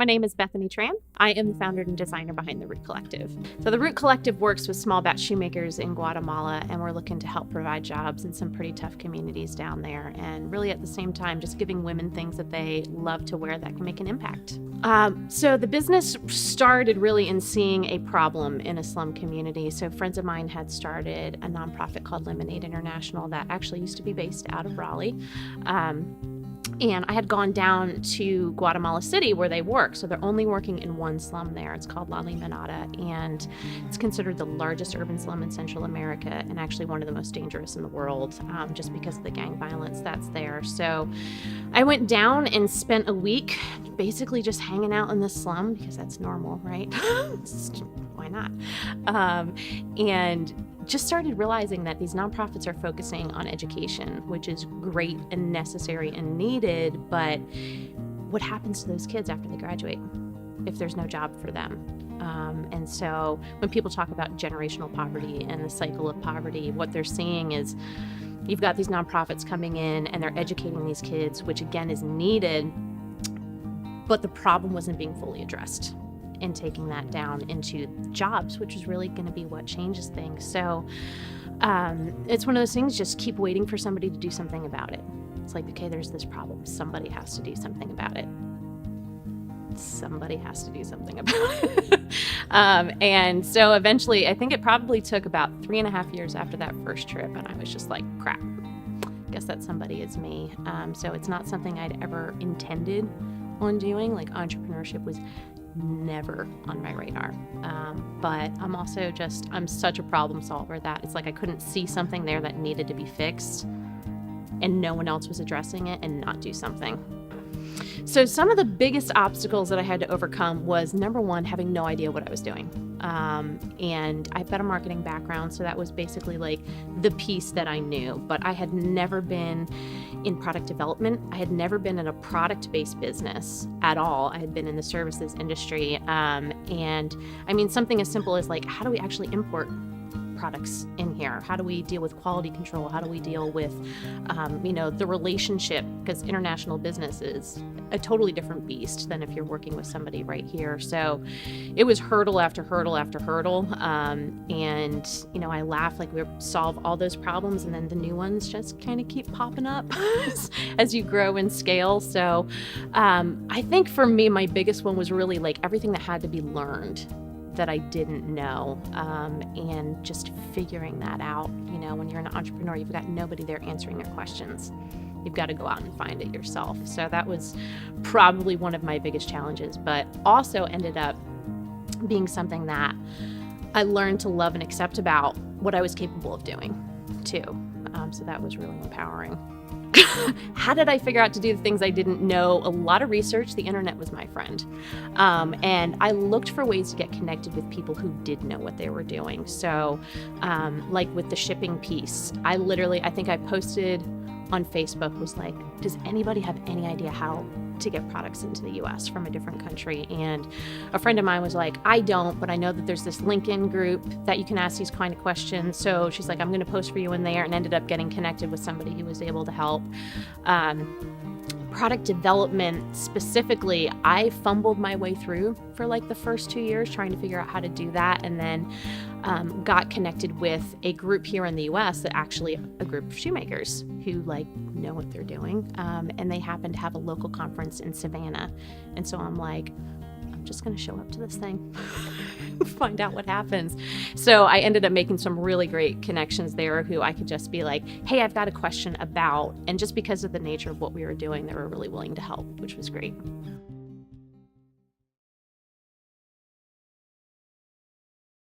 My name is Bethany Tran. I am the founder and designer behind the Root Collective. So the Root Collective works with small batch shoemakers in Guatemala, and we're looking to help provide jobs in some pretty tough communities down there, and really at the same time just giving women things that they love to wear that can make an impact. So the business started really in seeing a problem in a slum community. So friends of mine had started a nonprofit called Lemonade International that actually used to be based out of Raleigh. And I had gone down to Guatemala City where they work. So they're only working in one slum there. It's called La Limonada, and it's considered the largest urban slum in Central America and actually one of the most dangerous in the world, just because of the gang violence that's there. So I went down and spent a week basically just hanging out in the slum because that's normal, right? Why not? And just started realizing that these nonprofits are focusing on education, which is great and necessary and needed, but what happens to those kids after they graduate if there's no job for them? And so when people talk about generational poverty and the cycle of poverty, what they're seeing is you've got these nonprofits coming in and they're educating these kids, which again is needed, but the problem wasn't being fully addressed. And taking that down into jobs, which is really going to be what changes things. So it's one of those things, just keep waiting for somebody to do something about it. It's like, okay, there's this problem. Somebody has to do something about it. Somebody has to do something about it. And so eventually, I think it probably took about 3.5 years after that first trip. And I was just like, crap, guess that somebody is me. So it's not something I'd ever intended on doing. Like entrepreneurship was never on my radar. But I'm such a problem solver that it's like I couldn't see something there that needed to be fixed and no one else was addressing it and not do something. So some of the biggest obstacles that I had to overcome was, number one, having no idea what I was doing. And I've got a marketing background, so that was basically like the piece that I knew, but I had never been in product development. I had never been in a product-based business at all. I had been in the services industry. And I mean, something as simple as like, how do we actually import products in here? How do we deal with quality control? How do we deal with, the relationship? Because international business is a totally different beast than if you're working with somebody right here. So it was hurdle after hurdle after hurdle. I laugh, like we solve all those problems and then the new ones just kind of keep popping up as you grow and scale. So I think for me, my biggest one was really like everything that had to be learned that I didn't know, and just figuring that out. When you're an entrepreneur, you've got nobody there answering your questions. You've got to go out and find it yourself. So that was probably one of my biggest challenges, but also ended up being something that I learned to love and accept about what I was capable of doing too. So that was really empowering. How did I figure out to do the things I didn't know? A lot of research. The internet was my friend. And I looked for ways to get connected with people who did know what they were doing. So like with the shipping piece, I think I posted on Facebook, was like, does anybody have any idea how to get products into the US from a different country? And a friend of mine was like, I don't, but I know that there's this LinkedIn group that you can ask these kind of questions. So she's like, I'm going to post for you in there, and ended up getting connected with somebody who was able to help. Product development specifically, I fumbled my way through for like the first 2 years trying to figure out how to do that, and then got connected with a group here in the US that actually a group of shoemakers who like know what they're doing, and they happen to have a local conference in Savannah. And so I'm like, I'm just going to show up to this thing, find out what happens. So I ended up making some really great connections there who I could just be like, hey, I've got a question about, and just because of the nature of what we were doing, they were really willing to help, which was great.